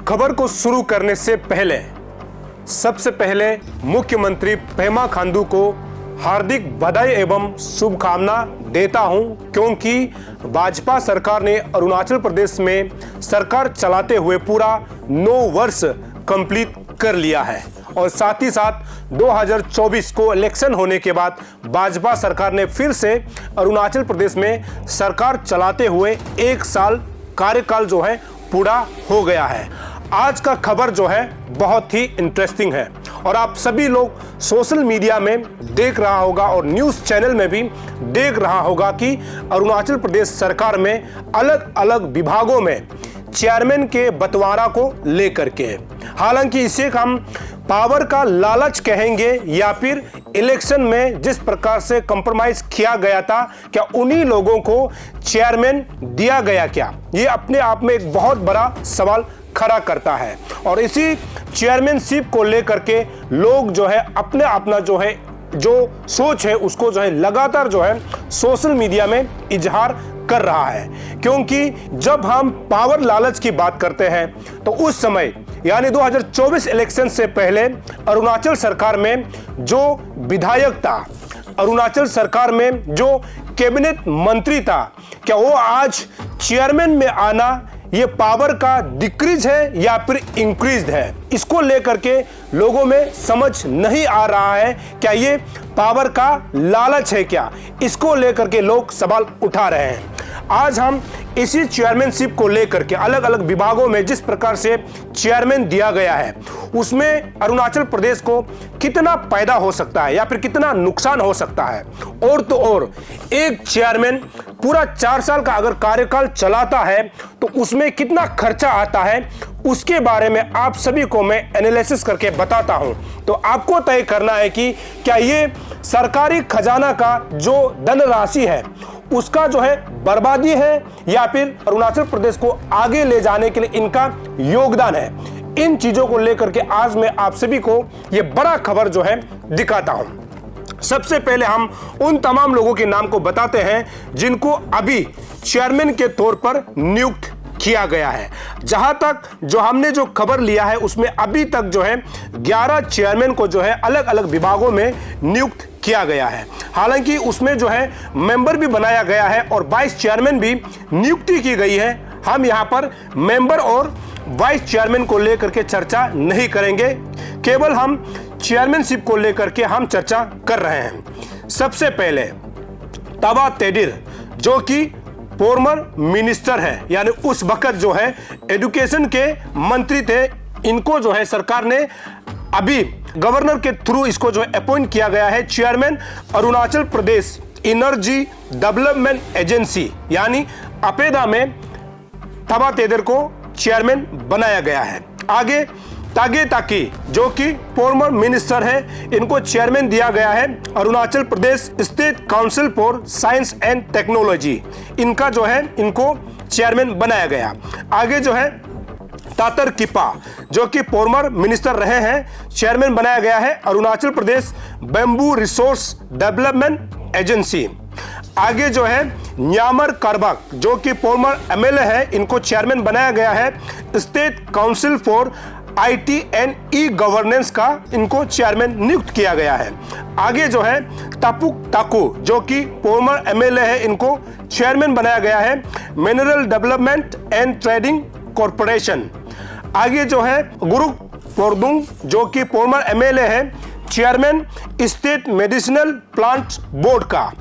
खबर को शुरू करने से पहले सबसे पहले मुख्यमंत्री पेमा खांडू को हार्दिक बधाई एवं शुभकामना देता हूं, क्योंकि भाजपा सरकार ने अरुणाचल प्रदेश में सरकार चलाते हुए पूरा 9 वर्ष कंप्लीट कर लिया है। और साथ ही साथ 2024 को इलेक्शन होने के बाद भाजपा सरकार ने फिर से अरुणाचल प्रदेश में सरकार चलाते हुए 1 साल कार्यकाल जो है पूरा हो गया है। आज का खबर जो है बहुत ही इंटरेस्टिंग है और आप सभी लोग सोशल मीडिया में देख रहा होगा और न्यूज़ चैनल में भी देख रहा होगा कि अरुणाचल प्रदेश सरकार में अलग अलग विभागों में चेयरमैन के बंटवारा को लेकर के, हालांकि इसे हम पावर का लालच कहेंगे या फिर इलेक्शन में जिस प्रकार से कंप्रोमाइज किया गया था, क्या उन्हीं लोगों को चेयरमैन दिया गया क्या? ये अपने आप में एक बहुत बड़ा सवाल खड़ा करता है। और इसी चेयरमैनशिप को लेकर के लोग जो है अपना जो सोच है उसको जो है लगातार जो है सोशल मीडिया में इजहार कर रहा है, क्योंकि जब हम पावर लालच की बात करते हैं तो उस समय यानी 2024 इलेक्शन से पहले अरुणाचल सरकार में जो विधायक था, अरुणाचल सरकार में जो कैबिनेट मंत्री था, क्या वो आज चेयरमैन में आना ये पावर का डिक्रीज है या फिर इंक्रीज है? इसको लेकर के लोगों में समझ नहीं आ रहा है। क्या ये पावर का लालच है क्या? इसको लेकर के लोग सवाल उठा रहे हैं। आज हम इसी चेयरमैनशिप को लेकर के अलग अलग विभागों में जिस प्रकार से चेयरमैन दिया गया है उसमें अरुणाचल प्रदेश को कितना फायदा हो सकता है या फिर कितना नुकसान हो सकता है, और तो और एक चेयरमैन पूरा 4 साल का अगर कार्यकाल चलाता है तो उसमें कितना खर्चा आता है, उसके बारे में आप सभी को मैं एनालिसिस करके बताता हूं। तो आपको तय करना है कि क्या ये सरकारी खजाना का जो धनराशि है उसका जो है बर्बादी है या फिर अरुणाचल प्रदेश को आगे ले जाने के लिए इनका योगदान है। इन चीजों को लेकर के आज मैं आप सभी को ये बड़ा खबर जो है दिखाता हूं। सबसे पहले हम उन तमाम लोगों के नाम को बताते हैं जिनको अभी चेयरमैन के तौर पर नियुक्त किया गया है। जहां तक जो हमने जो खबर लिया है उसमें अभी तक जो है 11 चेयरमैन को जो है अलग अलग विभागों में नियुक्त किया गया है। हालांकि उसमें जो है मेंबर भी बनाया गया है और वाइस चेयरमैन भी नियुक्ति की गई है। हम यहां पर मेंबर और वाइस चेयरमैन को लेकर के चर्चा नहीं करेंगे, केवल हम चेयरमैनशिप को लेकर के हम चर्चा कर रहे हैं। सबसे पहले ताबा तेदिर जो कि फॉर्मर मिनिस्टर है, यानी उस वक्त जो है एजुकेशन के मंत्री थे, इनको जो है सरकार ने अभी गवर्नर के थ्रू इसको जो है अपॉइंट किया गया है chairman Arunachal Pradesh energy development agency यानी अपेदा में ताबा तेदिर को चेयरमैन बनाया गया है। आगे तागे ताकी जो कि फॉर्मर मिनिस्टर है, इनको चेयरमैन दिया गया है Arunachal Pradesh state council for science and technology, इनका जो है इनको चेयरमैन बनाया गया। आगे जो है तातर किपा जो कि फॉर्मर मिनिस्टर रहे हैं, चेयरमैन बनाया गया है अरुणाचल प्रदेश बैम्बू रिसोर्स डेवलपमेंट एजेंसी। आगे जो है न्यामर करबक जो कि फॉर्मर एमएलए है, इनको चेयरमैन बनाया गया है state council for IT and e governance का, इनको चेयरमैन नियुक्त किया गया है। आगे जो है तापुक ताकू जो कि फॉर्मर एमएलए है, इनको चेयरमैन बनाया गया है mineral development and trading corporation. आगे जो है गुरु पोर्दुंग जो कि फॉर्मर एमएलए है, chairman state medicinal plant board का।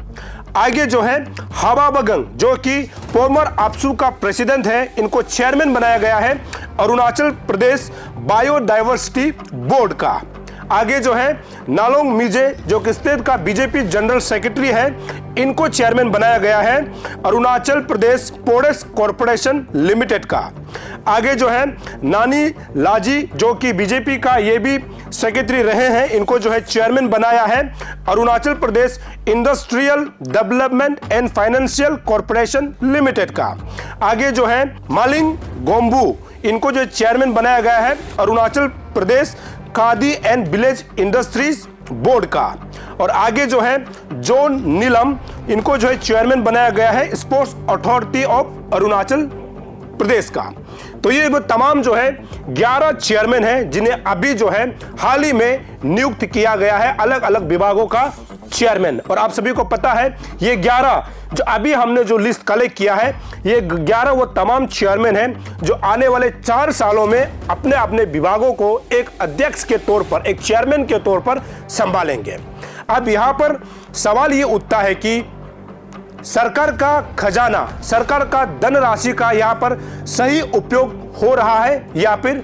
आगे जो है हवा बगंग जो कि फॉर्मर आपसू का प्रेसिडेंट है, इनको चेयरमैन बनाया गया है अरुणाचल प्रदेश बायोडाइवर्सिटी बोर्ड का। आगे जो है नालोंग मिजे जो कि स्टेट का बीजेपी जनरल सेक्रेटरी है, इनको चेयरमैन बनाया गया है अरुणाचल प्रदेश पोर्ट्स कॉरपोरेशन लिमिटेड का। आगे जो है नानी लाजी जो कि बीजेपी का ये भी सेक्रेटरी रहे हैं, इनको जो है चेयरमैन बनाया है Arunachal Pradesh industrial development and financial corporation limited का। आगे जो है मालिंग गोम्बू, इनको जो चेयरमैन बनाया गया है Arunachal Pradesh Khadi and village industries board का। और आगे जो है जॉन नीलम, इनको जो है चेयरमैन बनाया गया है sports authority of Arunachal Pradesh का। तो ये वो तमाम जो है 11 चेयरमैन हैं जिन्हें अभी जो है हाल ही में नियुक्त किया गया है अलग अलग विभागों का चेयरमैन। और आप सभी को पता है ये 11 जो अभी हमने जो लिस्ट कलेक्ट किया है, ये 11 वो तमाम चेयरमैन हैं जो आने वाले 4 सालों में अपने अपने विभागों को एक अध्यक्ष के तौर पर, एक चेयरमैन के तौर पर संभालेंगे। अब यहां पर सवाल ये उठता है कि सरकार का खजाना, सरकार का धन राशि का यहां पर सही उपयोग हो रहा है या फिर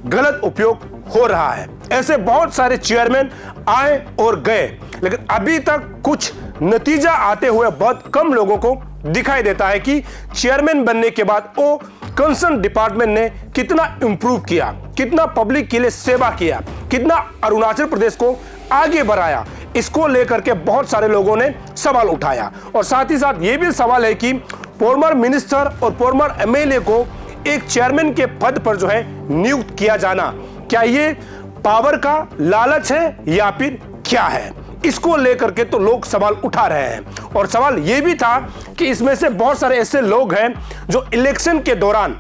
गलत उपयोग हो रहा है। ऐसे बहुत सारे चेयरमैन आए और गए, लेकिन अभी तक कुछ नतीजा आते हुए बहुत कम लोगों को दिखाई देता है कि चेयरमैन बनने के बाद वो कंसर्न डिपार्टमेंट ने कितना इंप्रूव किया, कितना पब्लिक के लिए सेवा किया, कितना अरुणाचल प्रदेश को आगे बढ़ाया। इसको लेकर के बहुत सारे लोगों ने सवाल उठाया। और साथ ही साथ ये भी सवाल है कि फॉर्मर मिनिस्टर और फॉर्मर एमएलए को एक चेयरमैन के पद पर जो है नियुक्त किया जाना, क्या ये पावर का लालच है या फिर क्या है? इसको लेकर के तो लोग सवाल उठा रहे हैं। और सवाल यह भी था कि इसमें से बहुत सारे ऐसे लोग हैं जो इलेक्शन के दौरान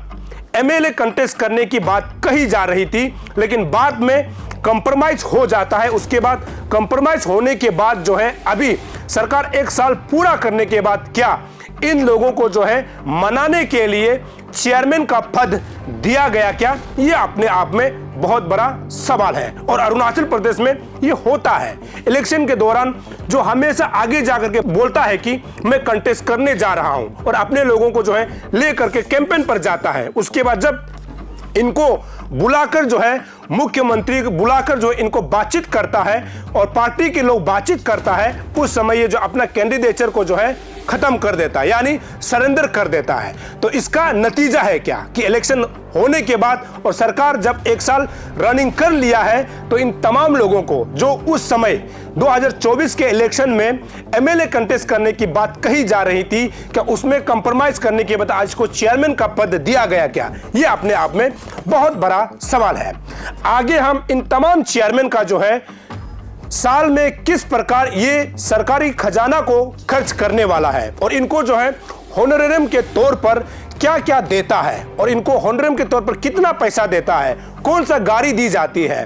एमएलए कंटेस्ट करने की बात कही जा रही थी, लेकिन बाद में कंप्रोमाइज हो जाता है। उसके बाद कंप्रोमाइज होने के बाद जो है अभी सरकार 1 साल पूरा करने के बाद क्या इन लोगों को जो है मनाने के लिए चेयरमैन का पद दिया गया क्या? ये अपने आप में बहुत बड़ा सवाल है। और अरुणाचल प्रदेश में ये होता है इलेक्शन के दौरान, जो हमेशा आगे जाकर के बोलता है कि मैं कंटेस्ट करने जा रहा हूं और अपने लोगों को जो है लेकर के कैंपेन पर जाता है, उसके बाद जब इनको बुलाकर जो है मुख्यमंत्री बुलाकर जो इनको बातचीत करता है और पार्टी के लोग बातचीत करता है, उस समय ये जो अपना कैंडिडेचर को जो है खत्म कर देता है, यानी सरेंडर कर देता है। तो इसका नतीजा है क्या कि इलेक्शन होने के बाद और सरकार जब 1 साल रनिंग कर लिया है, तो इन तमाम लोगों को जो उस समय 2024 के इलेक्शन में एमएलए कंटेस्ट करने की बात कही जा रही थी, क्या उसमें कंप्रोमाइज करने के बाद आज को चेयरमैन का पद दिया गया क्या? ये अपने आप में बहुत बड़ा सवाल है। आगे हम इन तमाम चेयरमैन का जो है साल में किस प्रकार ये सरकारी खजाना को खर्च करने वाला है और इनको जो है होनरेरियम के तौर पर क्या क्या देता है और इनको होनरेरियम के तौर पर कितना पैसा देता है, कौन सा गाड़ी दी जाती है,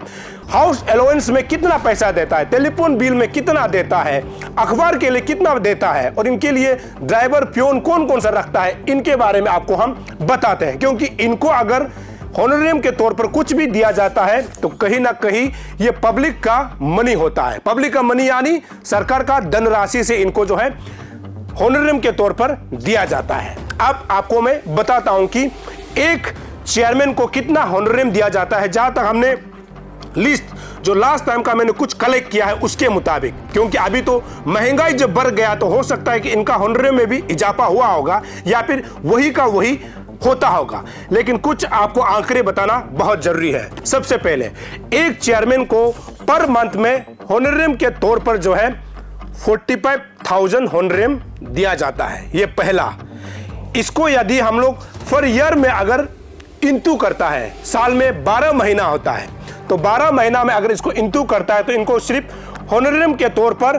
हाउस अलाउंस में कितना पैसा देता है, टेलीफोन बिल में कितना देता है, अखबार के लिए कितना देता है और इनके लिए ड्राइवर प्योन कौन कौन सा रखता है, इनके बारे में आपको हम बताते हैं। क्योंकि इनको अगर होनरेरियम के तौर पर कुछ भी दिया जाता है तो कहीं ना कहीं ये पब्लिक का मनी होता है। पब्लिक का मनी यानी सरकार का धनराशि से इनको जो है होनरेरियम के तौर पर दिया जाता है। अब आपको मैं बताता हूं कि एक चेयरमैन को कितना होनरेरियम दिया जाता है। जहां तक हमने लिस्ट जो लास्ट टाइम का मैंने कुछ कलेक्ट किया है उसके मुताबिक, क्योंकि अभी तो महंगाई जब बढ़ गया तो हो सकता है कि इनका होनरेरियम में भी इजाफा हुआ होगा या फिर वही का वही होता होगा, लेकिन कुछ आपको आंकड़े बताना बहुत जरूरी है। सबसे पहले एक चेयरमैन को पर मंथ में होनरेरियम के तौर पर जो है 45,000 होनरेरियम दिया जाता है। ये पहला। इसको यदि हम लोग फॉर ईयर में अगर इंटू करता है, साल में 12 महीना होता है, तो 12 महीना में अगर इसको इंटू करता है तो इनको सिर्फ होनरेरियम के तौर पर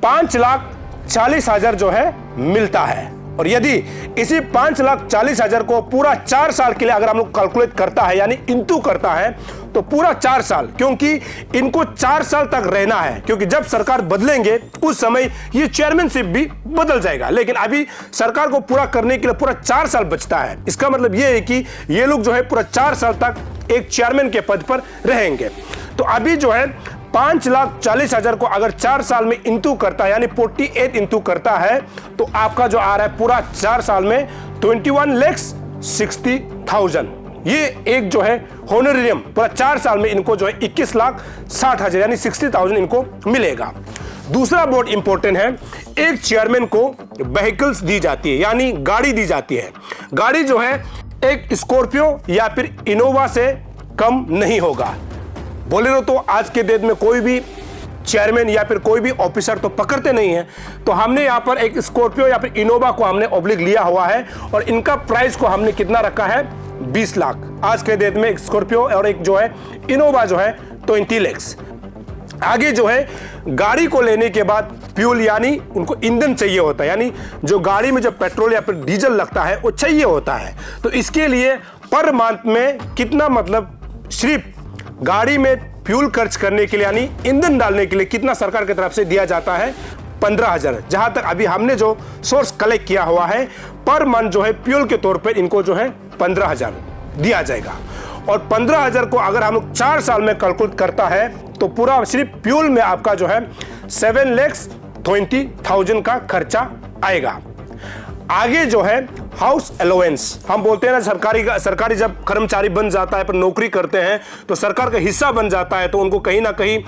5,40,000 जो है मिलता है। और यदि इसी 5,40,000 को पूरा 4 साल के लिए अगर हम लोग कैलकुलेट करता है यानी इंटू करता है तो पूरा 4 साल, क्योंकि इनको 4 साल तक रहना है, क्योंकि जब सरकार बदलेंगे उस समय ये चेयरमैनशिप भी बदल जाएगा, लेकिन अभी सरकार को पूरा करने के लिए पूरा 4 साल बचता है। इसका मतलब ये है कि ये लोग जो है पूरा 4 साल तक एक चेयरमैन के पद पर रहेंगे। तो अभी जो है 5,40,000 को अगर 4 साल में इंटू करता है यानी 48 इंटू करता है तो आपका जो आ रहा है पूरा 4 साल में 21,60,000। ये एक जो है होनरेरियम पूरा 4 साल में इनको जो है 21,60,000 यानी 60,000 इनको मिलेगा। दूसरा बहुत इंपॉर्टेंट है, एक चेयरमैन को व्हीकल्स दी जाती है यानी गाड़ी दी जाती है। गाड़ी जो है एक स्कॉर्पियो या फिर इनोवा से कम नहीं होगा। बोलेरो तो आज के डेट में कोई भी चेयरमैन या फिर कोई भी ऑफिसर तो पकड़ते नहीं है, तो हमने यहाँ पर एक स्कॉर्पियो या फिर इनोवा को हमने ऑब्लिक लिया हुआ है और इनका प्राइस को हमने कितना रखा है 20 लाख। आज के डेट में एक स्कॉर्पियो और एक जो है इनोवा जो है 20 लाख। आगे जो है गाड़ी को लेने के बाद फ्यूल यानी उनको ईंधन चाहिए होता है, यानी जो गाड़ी में जो पेट्रोल या फिर डीजल लगता है वो चाहिए होता है, तो इसके लिए पर मंथ में कितना, मतलब सिर्फ गाड़ी में फ्यूल खर्च करने के लिए यानी ईंधन डालने के लिए कितना सरकार की तरफ से दिया जाता है? 15,000। जहां तक अभी हमने जो सोर्स कलेक्ट किया हुआ है, पर मंथ जो है फ्यूल के तौर पर इनको जो है 15,000 दिया जाएगा। और 15,000 को अगर हम लोग 4 साल में कैलकुलेट करता है तो पूरा सिर्फ फ्यूल में आपका जो है 7,20,000 का खर्चा आएगा। आगे जो है हाउस अलाउंस, हम बोलते हैं ना सरकारी जब कर्मचारी बन जाता है पर नौकरी करते हैं तो सरकार का हिस्सा बन जाता है, तो उनको कहीं ना कहीं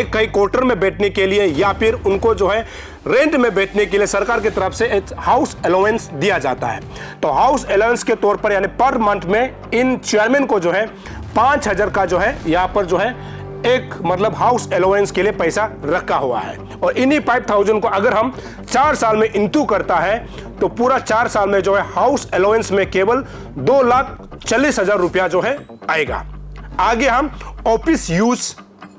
कहीं क्वार्टर में बैठने के लिए या फिर उनको जो है रेंट में बैठने के लिए सरकार की तरफ से एक हाउस अलाउंस दिया जाता है। तो हाउस अलाउंस के तौर पर यानी पर मंथ में इन चेयरमैन को जो है 5,000 का जो है यहाँ पर जो है एक मतलब हाउस अलाउंस के लिए पैसा रखा हुआ है। और इन्हीं 5,000 को अगर हम 4 साल में इंटू करता है तो पूरा 4 साल में जो है हाउस अलाउंस में केवल 2,40,000 रुपया जो है आएगा। आगे हम ऑफिस यूज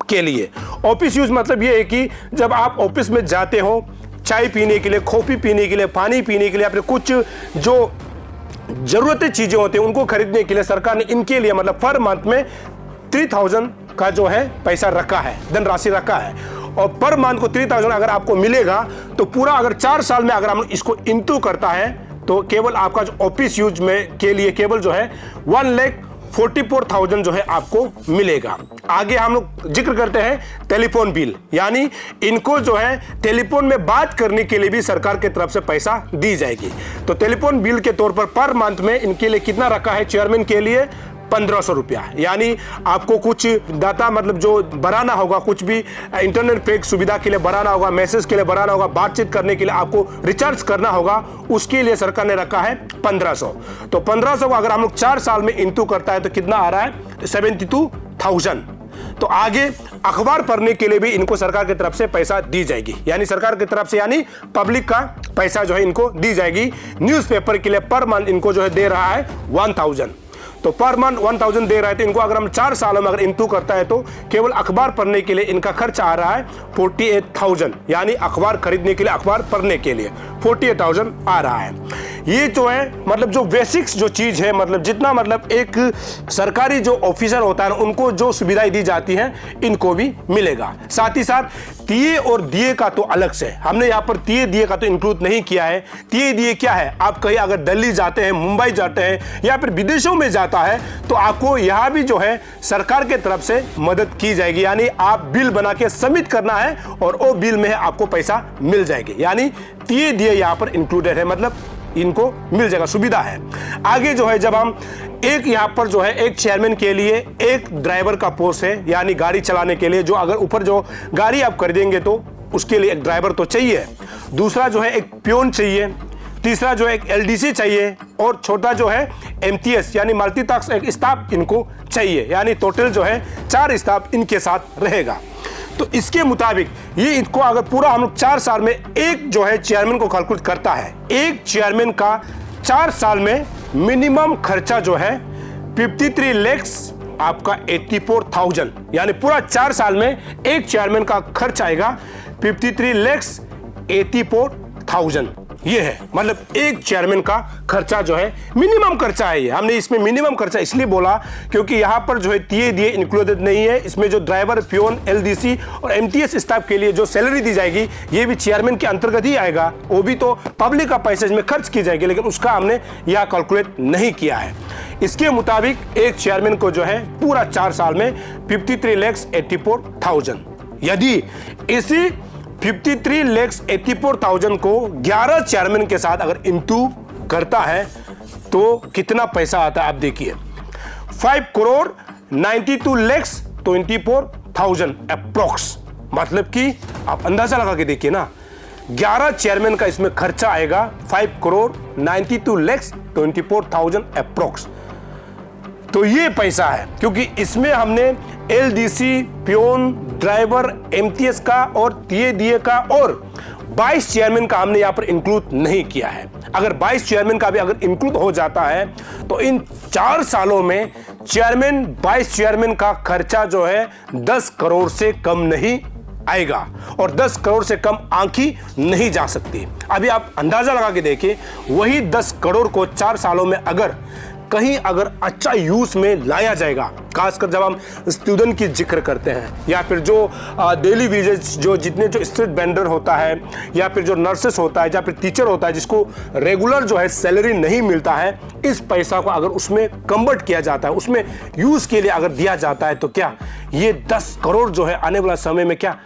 के लिए, ऑफिस यूज मतलब ये है कि जब आप ऑफिस में जाते हो चाय पीने के लिए, कॉफी पीने के लिए, पानी पीने के लिए, अपने कुछ जो जरूरतें चीजें होती हैं उनको खरीदने के लिए सरकार ने इनके लिए मतलब पर मंथ में 3,000 का जो है पैसा रखा है, धनराशि रखा है। और पर मंथ को 3,000 अगर आपको मिलेगा तो पूरा अगर 4 साल में अगर हम इसको इंटू करता है तो केवल आपका जो ऑफिस यूज में के लिए केवल जो है 1,44,000 जो है आपको मिलेगा। आगे हम लोग जिक्र करते हैं टेलीफोन बिल, यानी इनको जो है टेलीफोन में बात करने के लिए भी सरकार की तरफ से पैसा दी जाएगी। तो टेलीफोन बिल के तौर पर मंथ में इनके लिए कितना रखा है चेयरमैन के लिए? 1,500 रुपया। यानी आपको कुछ डाटा मतलब जो बढ़ाना होगा, कुछ भी इंटरनेट पैक सुविधा के लिए बढ़ाना होगा, मैसेज के लिए बढ़ाना होगा, बातचीत करने के लिए आपको रिचार्ज करना होगा, उसके लिए सरकार ने रखा है 1,500। तो 1,500 को अगर हम लोग 4 साल में इंटू करता है तो कितना आ रहा है? 72,000। तो आगे अखबार पढ़ने के लिए भी इनको सरकार की तरफ से पैसा दी जाएगी, यानी सरकार की तरफ से यानी पब्लिक का पैसा जो है इनको दी जाएगी। न्यूज़पेपर के लिए पर मंथ इनको जो है दे रहा है 1,000। तो पर मंथ 1,000 दे रहा है, तो इनको अगर हम 4 सालों में अगर इंटू करता है तो केवल अखबार पढ़ने के लिए इनका खर्च आ रहा है 48,000, यानी अखबार खरीदने के लिए, अखबार पढ़ने के लिए 48,000 आ रहा है। ये जो है मतलब जो बेसिक्स जो चीज़ है, मतलब जितना मतलब एक सरकारी जो ऑफिसर होता है उनको जो सुविधाएं दी जाती हैं इनको भी मिलेगा। साथ ही साथ तिये और दिए का तो अलग से हमने यहाँ पर तिये दिए का तो इंक्लूड नहीं किया है। तिये दिए क्या है? आप कहीं अगर दिल्ली जाते हैं, मुंबई जाते हैं या फिर विदेशों में जाता है तो आपको यहाँ भी जो है सरकार के तरफ से मदद की जाएगी, यानी आप बिल बना के सबमिट करना है और वो बिल में आपको पैसा मिल जाएगी, यानी तिये दिए यहाँ पर इंक्लूडेड है, मतलब इनको मिल जाएगा, सुविधा है। आगे जो है जब हम एक यहाँ पर जो है एक चेयरमैन के लिए एक ड्राइवर का पोस्ट है, यानी गाड़ी चलाने के लिए जो अगर ऊपर जो गाड़ी आप खरीदेंगे तो उसके लिए एक ड्राइवर तो चाहिए, दूसरा जो है एक प्योन चाहिए, तीसरा जो है एक एलडीसी चाहिए और छोटा जो है एमटीएस यानी मल्टीटास्क एक स्टाफ इनको चाहिए, यानी टोटल जो है 4 स्टाफ इनके साथ रहेगा। तो इसके मुताबिक ये इनको अगर पूरा हम लोग 4 साल में एक जो है चेयरमैन को कैलकुलेट करता है, एक चेयरमैन का 4 साल में मिनिमम खर्चा जो है 53 लाख आपका 84,000, यानी पूरा 4 साल में एक चेयरमैन का खर्च आएगा 53 लाख 84,000। ये है मतलब एक चेयरमैन का खर्चा जो है मिनिमम खर्चा है। ये हमने इसमें मिनिमम खर्चा इसलिए बोला क्योंकि यहाँ पर जो है तिये दिए इंक्लूडेड नहीं है। इसमें जो ड्राइवर, प्योन, एलडीसी और एमटीएस स्टाफ के लिए जो सैलरी दी जाएगी ये भी चेयरमैन के अंतर्गत ही आएगा, वो भी तो पब्लिक का पैसा इसमें खर्च की जाएगी, लेकिन उसका हमने यहाँ कैलकुलेट नहीं किया है। इसके मुताबिक एक चेयरमैन को जो है पूरा 4 साल में 53 लाख 84,000। यदि इसी 53 लाख 84,000 को 11 चेयरमैन के साथ अगर इंटू करता है तो कितना पैसा आता है आप देखिए, 5,92,24,000 अप्रोक्स। मतलब कि आप अंदाजा लगा के देखिए ना, 11 चेयरमैन का इसमें खर्चा आएगा 5,92,24,000 अप्रोक्स। तो ये पैसा है क्योंकि इसमें हमने एलडीसी, प्योन, ड्राइवर, एमटीएस का और तिये दिए का और 22 चेयरमैन का हमने यहाँ पर इंक्लूड नहीं किया है। अगर 22 चेयरमैन का भी अगर इंक्लूड हो जाता है तो इन 4 सालों में 22 चेयरमैन का खर्चा जो है 10 करोड़ से कम नहीं आएगा और 10 करोड़ से कम आंकी नहीं जा सकती। अभी आप अंदाजा लगा के देखिए, वही 10 करोड़ को 4 सालों में अगर कहीं अगर अच्छा यूज में लाया जाएगा, खासकर जब हम स्टूडेंट की जिक्र करते हैं, या फिर जो डेली वेजेस, जो जितने जो स्ट्रीट वेंडर होता है, या फिर जो नर्सेस होता है, या फिर टीचर होता है जिसको रेगुलर जो है सैलरी नहीं मिलता है, इस पैसा को अगर उसमें कन्वर्ट किया जाता है, उसमें यूज के लिए अगर दिया जाता है, तो क्या ये 10 करोड़ जो है आने वाला समय में क्या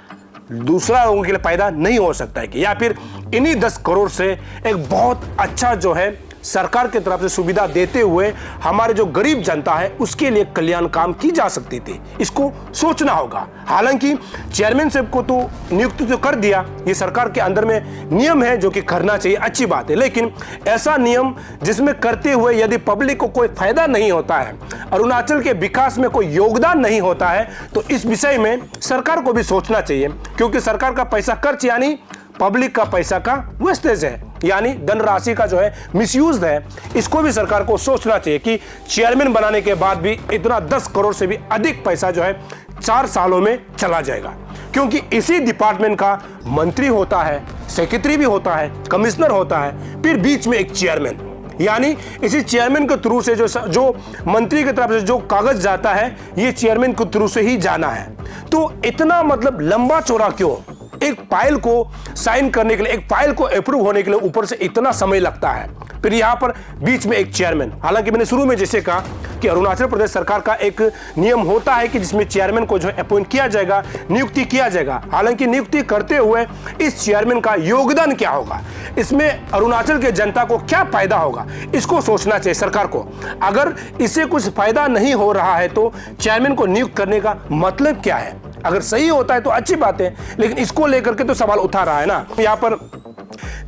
दूसरा लोगों के लिए पैदा नहीं हो सकता है कि, या फिर इन्हीं 10 करोड़ से एक बहुत अच्छा जो है सरकार की तरफ से सुविधा देते हुए हमारे जो गरीब जनता है उसके लिए कल्याण काम की जा सकती थी। इसको सोचना होगा। हालांकि चेयरमैन साहब को तो नियुक्ति तो कर दिया, ये सरकार के अंदर में नियम है जो कि करना चाहिए, अच्छी बात है, लेकिन ऐसा नियम जिसमें करते हुए यदि पब्लिक को कोई फायदा नहीं होता है, अरुणाचल के विकास में कोई योगदान नहीं होता है, तो इस विषय में सरकार को भी सोचना चाहिए, क्योंकि सरकार का पैसा खर्च यानी पब्लिक का पैसा का वेस्टेज है, यानी धनराशि का जो है मिसयूज है। इसको भी सरकार को सोचना चाहिए कि चेयरमैन बनाने के बाद भी इतना 10 करोड़ से भी अधिक पैसा जो है 4 सालों में चला जाएगा, क्योंकि इसी डिपार्टमेंट का मंत्री होता है, सेक्रेटरी भी होता है, कमिश्नर होता है, फिर बीच में एक चेयरमैन, यानी इसी चेयरमैन के थ्रू से जो मंत्री की तरफ से जो कागज जाता है, ये चेयरमैन के थ्रू से ही जाना है। तो इतना मतलब लंबा चौड़ा क्यों? एक फाइल को साइन करने के लिए, एक फाइल को अप्रूव होने के लिए ऊपर से इतना समय लगता है, फिर यहाँ पर बीच में एक चेयरमैन। हालांकि मैंने शुरू में जैसे कहा कि अरुणाचल प्रदेश सरकार का एक नियम होता है कि जिसमें चेयरमैन को जो है अपॉइंट किया जाएगा, नियुक्ति किया जाएगा। हालांकि नियुक्ति करते हुए इस चेयरमैन का योगदान क्या होगा, इसमें अरुणाचल के जनता को क्या फायदा होगा, इसको सोचना चाहिए सरकार को। अगर इससे कुछ फायदा नहीं हो रहा है तो चेयरमैन को नियुक्त करने का मतलब क्या है? अगर सही होता है तो अच्छी बात है, लेकिन इसको लेकर के तो सवाल उठा रहा है ना। यहाँ पर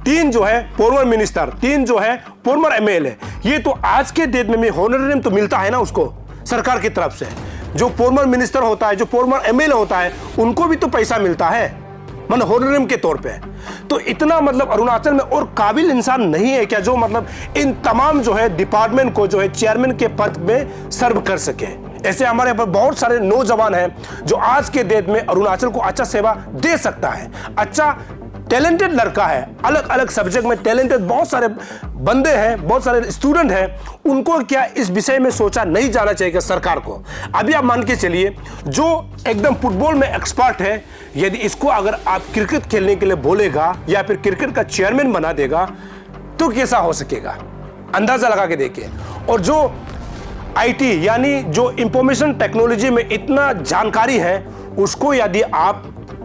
3 जो है फॉर्मर मिनिस्टर, 3 जो है फॉर्मर एमएलए, ये तो आज के डेट में होनरेरियम तो मिलता है ना उसको सरकार की तरफ से। जो फॉर्मर मिनिस्टर होता है, जो फॉर्मर एमएलए होता है, उनको भी तो पैसा मिलता है, मतलब होनरेरियम के तौर पे। तो इतना मतलब अरुणाचल में और काबिल इंसान नहीं है क्या जो मतलब इन तमाम जो है डिपार्टमेंट को जो है चेयरमैन के पद में सर्व कर सके? ऐसे हमारे यहाँ पर बहुत सारे नौजवान हैं जो आज के डेट में अरुणाचल को अच्छा सेवा दे सकता है, अच्छा टैलेंटेड लड़का है, अलग अलग सब्जेक्ट में टैलेंटेड बहुत सारे बंदे हैं, बहुत सारे स्टूडेंट हैं, उनको क्या इस विषय में सोचा नहीं जाना चाहिए सरकार को? अभी आप मान के चलिए जो एकदम फुटबॉल में एक्सपर्ट है, यदि इसको अगर आप क्रिकेट खेलने के लिए बोलेगा या फिर क्रिकेट का चेयरमैन बना देगा तो कैसा हो सकेगा? अंदाजा लगा के देखिए। और जो आईटी यानी जो इंफॉर्मेशन टेक्नोलॉजी में इतना जानकारी है, उसको यदि आप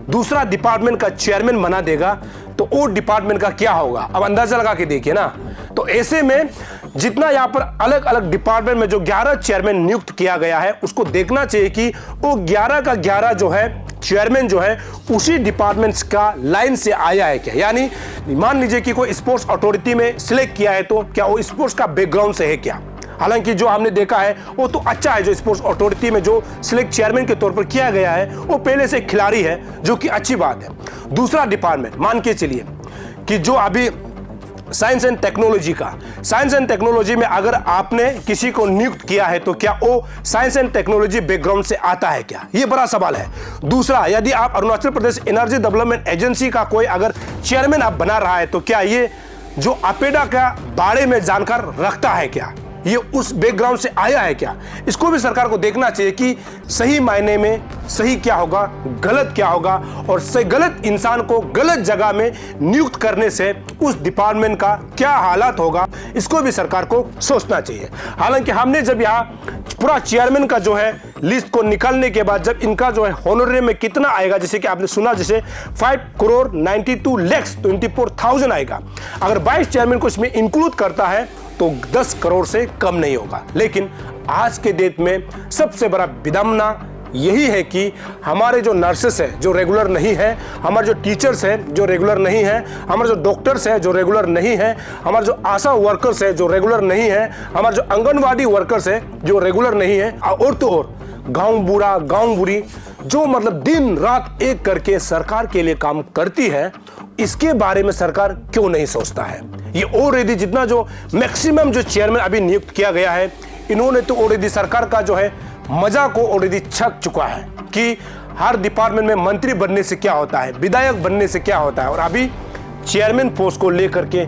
दूसरा डिपार्टमेंट का चेयरमैन बना देगा तो वो डिपार्टमेंट का क्या होगा? अब अंदाजा लगा के देखिए ना। तो ऐसे में जितना यहाँ पर अलग अलग डिपार्टमेंट में जो 11 चेयरमैन नियुक्त किया गया है, उसको देखना चाहिए कि वो 11 का 11 जो है चेयरमैन जो है उसी डिपार्टमेंट्स का लाइन से आया है क्या? यानी मान लीजिए कि कोई स्पोर्ट्स अथॉरिटी में सिलेक्ट किया है, तो क्या वो स्पोर्ट्स का बैकग्राउंड से है क्या? हालांकि जो हमने देखा है वो तो अच्छा है, जो स्पोर्ट्स अथॉरिटी में जो सिलेक्ट चेयरमैन के तौर पर किया गया है वो पहले से खिलाड़ी है, जो कि अच्छी बात है। दूसरा डिपार्टमेंट मान के चलिए कि जो अभी साइंस एंड टेक्नोलॉजी में अगर आपने किसी को नियुक्त किया है तो क्या वो साइंस एंड टेक्नोलॉजी बैकग्राउंड से आता है क्या? ये बड़ा सवाल है। दूसरा, यदि आप Arunachal Pradesh energy development agency का कोई अगर चेयरमैन आप बना रहा है तो क्या ये जो अपेडा का बारे में जानकार रखता है क्या? ये उस बैकग्राउंड से आया है क्या? इसको भी सरकार को देखना चाहिए कि सही मायने में सही क्या होगा, गलत क्या होगा, और सही गलत इंसान को गलत जगह में नियुक्त करने से उस डिपार्टमेंट का क्या हालात होगा, इसको भी सरकार को सोचना चाहिए। हालांकि हमने जब यहाँ पूरा चेयरमैन का जो है लिस्ट को निकालने के बाद जब इनका जो है होनोरियम में कितना आएगा, जैसे कि आपने सुना जैसे 5,92,24,000 आएगा, अगर 22 चेयरमैन को इसमें इंक्लूड करता है तो 10 करोड़ से कम नहीं होगा। लेकिन आज के डेट में सबसे बड़ा विडंबना यही है कि हमारे जो नर्सेस है जो रेगुलर नहीं है, हमारे जो टीचर्स है जो रेगुलर नहीं है, हमारे जो डॉक्टर्स है जो रेगुलर नहीं है, हमारे जो आशा वर्कर्स है जो रेगुलर नहीं है, हमारे जो आंगनवाड़ी वर्कर्स है जो रेगुलर नहीं है, और तो और गांव बूढ़ा गांव बूढ़ी जो मतलब दिन रात एक करके सरकार के लिए काम करती है, इसके बारे में सरकार क्यों नहीं सोचता है? ये ऑलरेडी जितना जो मैक्सिमम जो चेयरमैन अभी नियुक्त किया गया है, इन्होंने तो ऑलरेडी सरकार का जो है मजा को ऑलरेडी छक चुका है कि हर डिपार्टमेंट में मंत्री बनने से क्या होता है, विधायक बनने से क्या होता है, और अभी चेयरमैन पोस्ट को लेकर के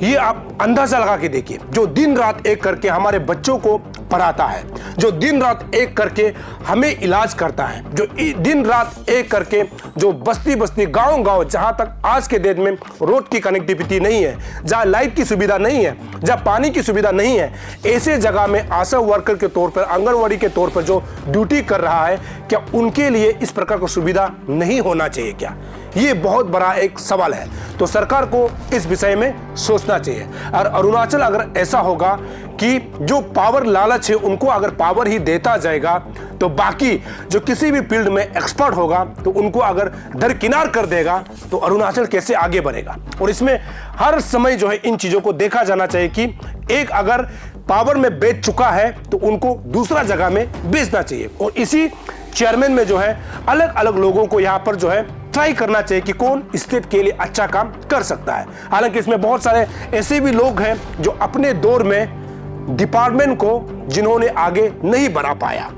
ये आप अंदाजा लगा के देखिए, जो दिन रात एक करके हमारे बच्चों को पढ़ाता है, जो दिन रात एक करके हमें इलाज करता है, जो दिन रात एक करके जो बस्ती बस्ती गांव गांव जहां तक आज के डेट में रोड की कनेक्टिविटी नहीं है, जहां लाइट की सुविधा नहीं है, जहां पानी की सुविधा नहीं है, ऐसे जगह में आशा वर्कर के तौर पर, आंगनवाड़ी के तौर पर जो ड्यूटी कर रहा है, क्या उनके लिए इस प्रकार की सुविधा नहीं होना चाहिए क्या? ये बहुत बड़ा एक सवाल है। तो सरकार को इस विषय में सोचना चाहिए। और अरुणाचल अगर ऐसा होगा कि जो पावर लालच है उनको अगर पावर ही देता जाएगा, तो बाकी जो किसी भी फील्ड में एक्सपर्ट होगा तो उनको अगर दरकिनार कर देगा, तो अरुणाचल कैसे आगे बढ़ेगा? और इसमें हर समय जो है इन चीजों को देखा जाना चाहिए कि एक अगर पावर में बेच चुका है तो उनको दूसरा जगह में बेचना चाहिए। और इसी चेयरमैन में जो है अलग अलग लोगों को यहाँ पर जो है ट्राई करना चाहिए कि कौन स्टेट के लिए अच्छा काम कर सकता है। हालांकि इसमें बहुत सारे ऐसे भी लोग हैं जो अपने दौर में डिपार्टमेंट को जिन्होंने आगे नहीं बढ़ा पाया,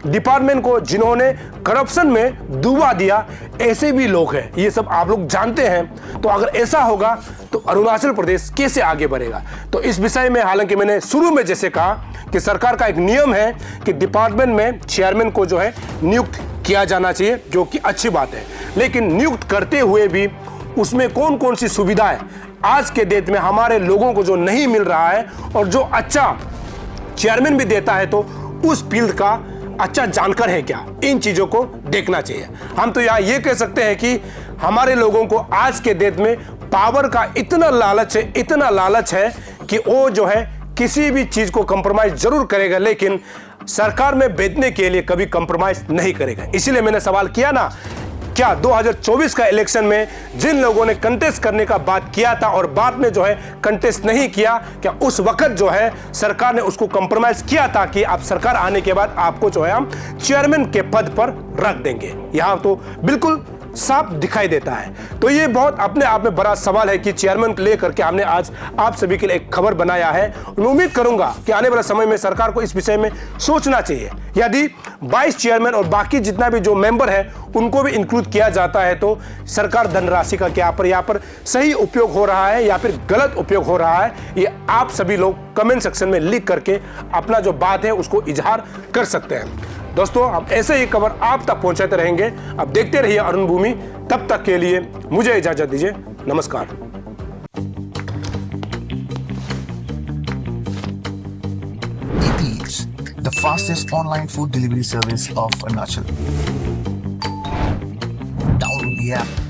डिपार्टमेंट को जिन्होंने करप्शन में डुबा दिया, ऐसे भी लोग हैं। ये सब आप लोग जानते हैं। तो अगर ऐसा होगा तो अरुणाचल प्रदेश कैसे आगे बढ़ेगा? तो इस विषय में हालांकि मैंने शुरू में जैसे कहा कि सरकार का एक नियम है कि डिपार्टमेंट में चेयरमैन को जो है नियुक्त किया जाना चाहिए, जो कि अच्छी बात है। लेकिन नियुक्त करते हुए भी उसमें कौन कौन सी सुविधाएं आज के डेट में हमारे लोगों को जो नहीं मिल रहा है, और जो अच्छा चेयरमैन भी देता है तो उस फील्ड का अच्छा जानकार है क्या, इन चीजों को देखना चाहिए। हम तो यहाँ ये कह सकते हैं कि हमारे लोगों को आज के डेट में पावर का इतना लालच है, इतना लालच है कि वो जो है किसी भी चीज को कंप्रोमाइज जरूर करेगा, लेकिन सरकार में बेचने के लिए कभी कंप्रोमाइज नहीं करेगा। इसीलिए मैंने सवाल किया ना, क्या 2024 का इलेक्शन में जिन लोगों ने कंटेस्ट करने का बात किया था और बाद में जो है कंटेस्ट नहीं किया, क्या उस वक्त जो है सरकार ने उसको कंप्रोमाइज किया था कि आप सरकार आने के बाद आपको जो है हम चेयरमैन के पद पर रख देंगे? यहां तो बिल्कुल साफ दिखाई देता है। तो ये बहुत अपने आप में बड़ा सवाल है कि चेयरमैन को लेकर के हमने आज आप सभी के लिए एक खबर बनाया है। मैं उम्मीद करूंगा कि आने वाले समय में सरकार को इस विषय में सोचना चाहिए। यदि 22 चेयरमैन और बाकी जितना भी जो मेंबर है उनको भी इंक्लूड किया जाता है तो सरकार धनराशि का क्या पर यहाँ पर सही उपयोग हो रहा है या फिर गलत उपयोग हो रहा है, ये आप सभी लोग कमेंट सेक्शन में लिख करके अपना जो बात है उसको इजहार कर सकते हैं। दोस्तों, हम ऐसे ही खबर आप तक पहुंचाते रहेंगे। अब देखते रहिए अरुण भूमि। तब तक के लिए मुझे इजाजत दीजिए। नमस्कार। Eats, the fastest online food delivery service of Arunachal. Download the app